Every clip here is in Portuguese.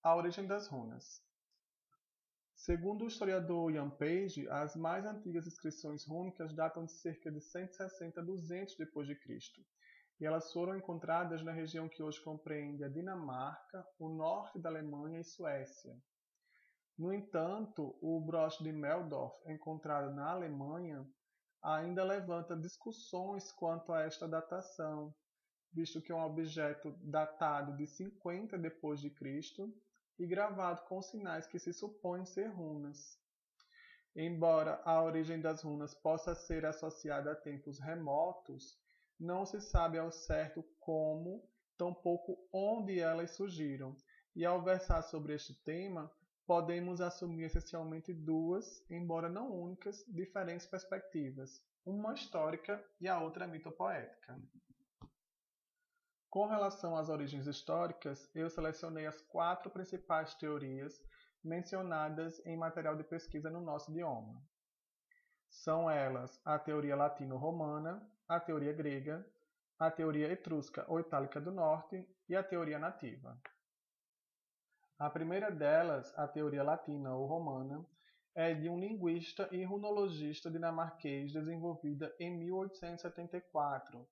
A origem das runas. Segundo o historiador Ian Page, as mais antigas inscrições rúnicas datam de cerca de 160 a 200 d.C., e elas foram encontradas na região que hoje compreende a Dinamarca, o norte da Alemanha e Suécia. No entanto, o broche de Meldorf, encontrado na Alemanha, ainda levanta discussões quanto a esta datação, visto que é um objeto datado de 50 d.C. e gravado com sinais que se supõem ser runas. Embora a origem das runas possa ser associada a tempos remotos, não se sabe ao certo como, tampouco onde elas surgiram, e ao versar sobre este tema, podemos assumir essencialmente duas, embora não únicas, diferentes perspectivas, uma histórica e a outra mitopoética. Com relação às origens históricas, eu selecionei as 4 principais teorias mencionadas em material de pesquisa no nosso idioma. São elas a teoria latino-romana, a teoria grega, a teoria etrusca ou itálica do norte e a teoria nativa. A primeira delas, a teoria latina ou romana, é de um linguista e runologista dinamarquês desenvolvida em 1874,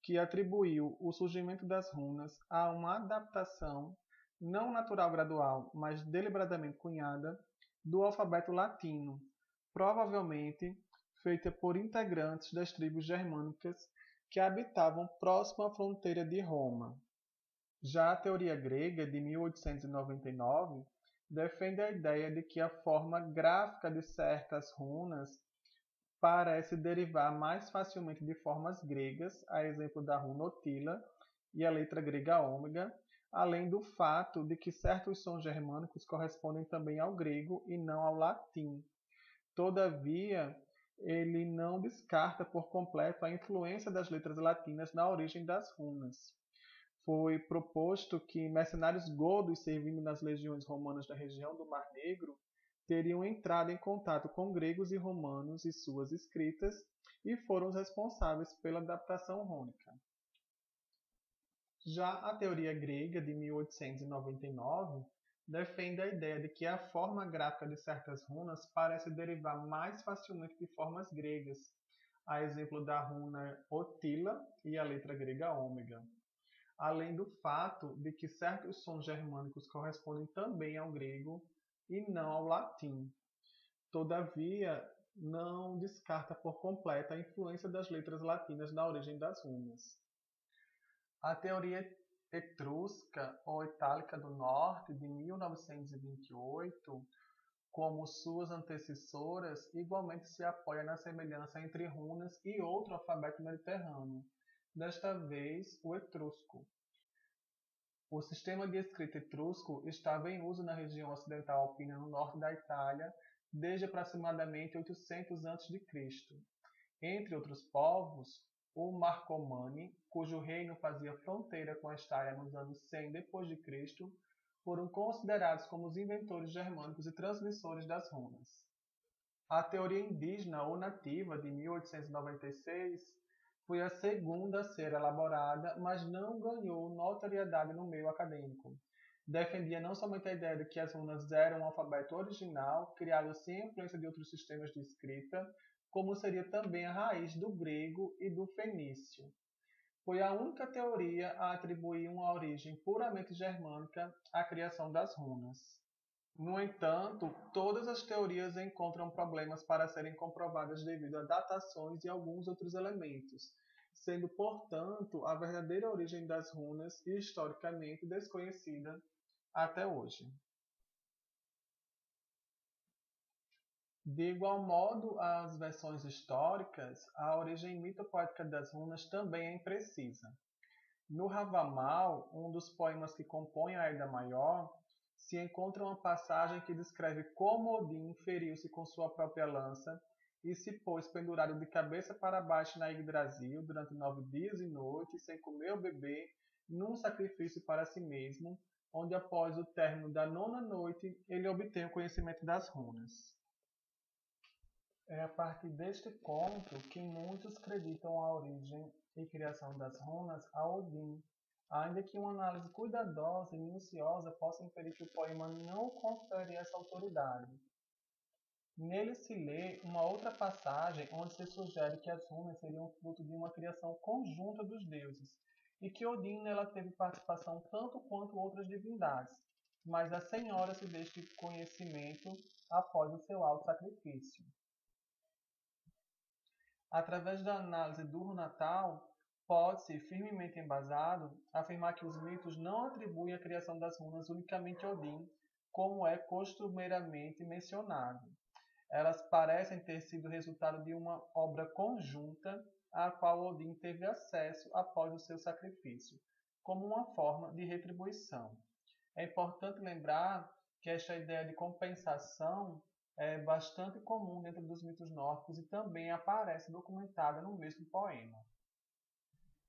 que atribuiu o surgimento das runas a uma adaptação não natural gradual, mas deliberadamente cunhada, do alfabeto latino, provavelmente feita por integrantes das tribos germânicas que habitavam próximo à fronteira de Roma. Já a teoria grega, de 1899, defende a ideia de que a forma gráfica de certas runas parece derivar mais facilmente de formas gregas, a exemplo da runa Otila e a letra grega ômega, além do fato de que certos sons germânicos correspondem também ao grego e não ao latim. Todavia, ele não descarta por completo a influência das letras latinas na origem das runas. Foi proposto que mercenários godos servindo nas legiões romanas da região do Mar Negro teriam entrado em contato com gregos e romanos e suas escritas e foram os responsáveis pela adaptação rúnica. Já a teoria grega, de 1899, defende a ideia de que a forma gráfica de certas runas parece derivar mais facilmente de formas gregas, a exemplo da runa Otila e a letra grega ômega, além do fato de que certos sons germânicos correspondem também ao grego e não ao latim. Todavia, não descarta por completo a influência das letras latinas na origem das runas. A teoria etrusca ou itálica do norte, de 1928, como suas antecessoras, igualmente se apoia na semelhança entre runas e outro alfabeto mediterrâneo, desta vez o etrusco. O sistema de escrita etrusco estava em uso na região ocidental alpina no norte da Itália desde aproximadamente 800 a.C. Entre outros povos, o Marcomanni, cujo reino fazia fronteira com esta área nos anos 100 d.C., foram considerados como os inventores germânicos e transmissores das runas. A teoria indígena ou nativa, de 1896, foi a segunda a ser elaborada, mas não ganhou notoriedade no meio acadêmico. Defendia não somente a ideia de que as runas eram um alfabeto original, criado sem influência de outros sistemas de escrita, como seria também a raiz do grego e do fenício. Foi a única teoria a atribuir uma origem puramente germânica à criação das runas. No entanto, todas as teorias encontram problemas para serem comprovadas devido a datações e alguns outros elementos, sendo, portanto, a verdadeira origem das runas historicamente desconhecida até hoje. De igual modo, as versões históricas, a origem mitopoética das runas também é imprecisa. No Havamal, um dos poemas que compõem a Edda Maior, se encontra uma passagem que descreve como Odin feriu-se com sua própria lança e se pôs pendurado de cabeça para baixo na Yggdrasil durante 9 dias e noites, sem comer ou beber, num sacrifício para si mesmo, onde após o término da 9ª noite, ele obtém o conhecimento das runas. É a partir deste conto que muitos acreditam a origem e criação das runas a Odin, ainda que uma análise cuidadosa e minuciosa possa inferir que o poema não confere essa autoridade. Nele se lê uma outra passagem onde se sugere que as runas seriam fruto de uma criação conjunta dos deuses, e que Odin nela teve participação tanto quanto outras divindades, mas a senhora-se deste conhecimento após o seu alto sacrifício. Através da análise do runatal, pode-se, firmemente embasado, afirmar que os mitos não atribuem a criação das runas unicamente a Odin, como é costumeiramente mencionado. Elas parecem ter sido resultado de uma obra conjunta à qual Odin teve acesso após o seu sacrifício, como uma forma de retribuição. É importante lembrar que esta ideia de compensação é bastante comum dentro dos mitos nórdicos e também aparece documentada no mesmo poema.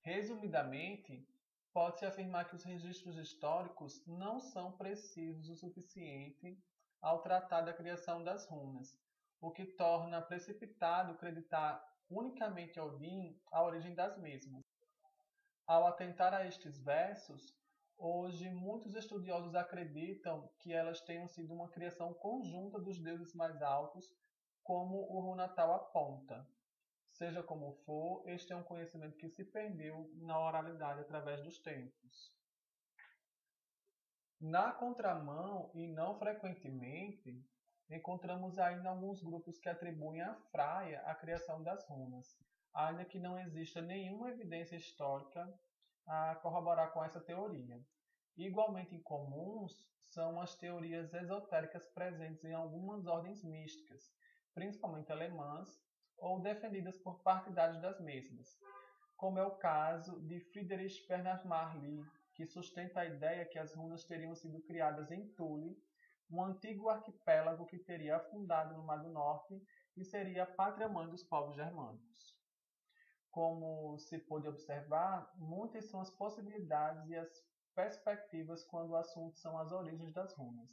Resumidamente, pode-se afirmar que os registros históricos não são precisos o suficiente ao tratar da criação das runas, o que torna precipitado acreditar unicamente a Odin a origem das mesmas. Ao atentar a estes versos, hoje muitos estudiosos acreditam que elas tenham sido uma criação conjunta dos deuses mais altos, como o Runatal aponta. Seja como for, este é um conhecimento que se perdeu na oralidade através dos tempos. Na contramão, e não frequentemente, encontramos ainda alguns grupos que atribuem a Freia a criação das runas, ainda que não exista nenhuma evidência histórica a corroborar com essa teoria. Igualmente incomuns são as teorias esotéricas presentes em algumas ordens místicas, principalmente alemãs, ou defendidas por partidários das mesmas, como é o caso de Friedrich Bernhard Marly, que sustenta a ideia que as runas teriam sido criadas em Thule, um antigo arquipélago que teria afundado no Mar do Norte e seria a pátria-mãe dos povos germânicos. Como se pôde observar, muitas são as possibilidades e as perspectivas quando o assunto são as origens das runas.